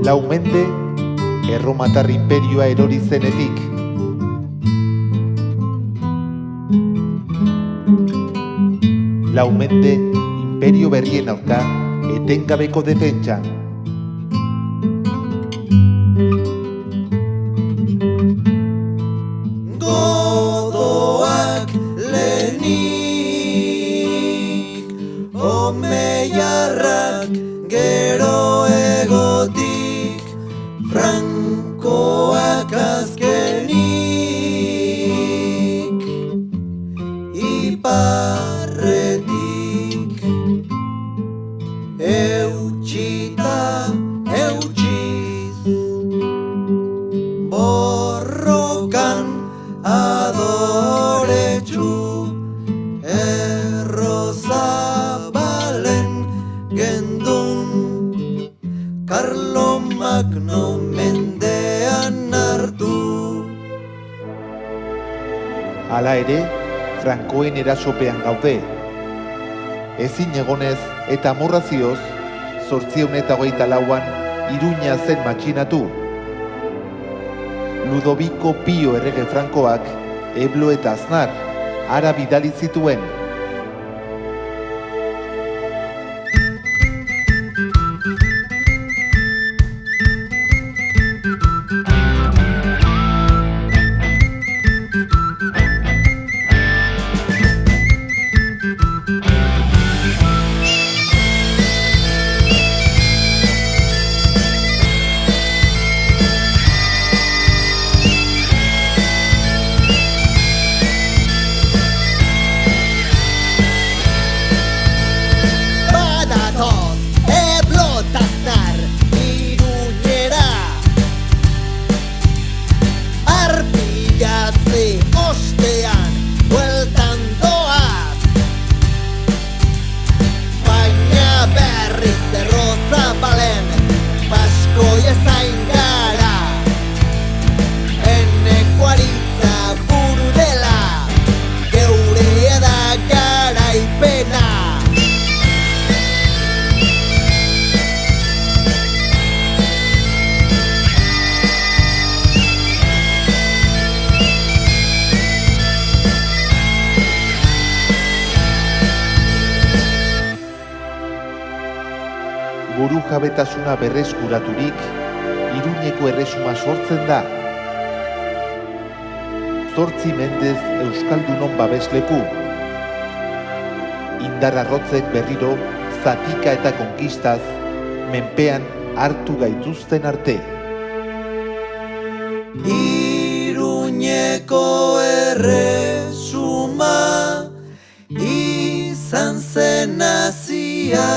Lau mende, Erromatar inperioa erori zenetik. Lau mende, imperio berrien aurka, etengabeko defentsan. Godoak lehenik, omeiarrak gero egotik, Frankoak azkenik, iparretik, eutxita eutxiz, borrokan adoretsu, errozabalen gendun, Karlo Magno mendean hartu. Hala ere, Frankoen erasopean gaude. Ezin egonez eta amorrazioz, 824an Iruña zen matxinatu. Ludovico Pio errege Frankoak Eblo eta Aznar hara bidali zituen. Ostean, bueltan doaz, baina berriz Errozabalen Baskoia zain gara, eneko aritza buru dela, geurea da garaipena. Buru jabetasuna berreskuraturik, Iruñeko erresuma sortzen da. 8 mendez Euskaldunon babesleku. Indar arrotzek berriro, zatika eta konkistaz, menpean hartu gaituzten arte. Iruñeko erresuma izan zen nazia.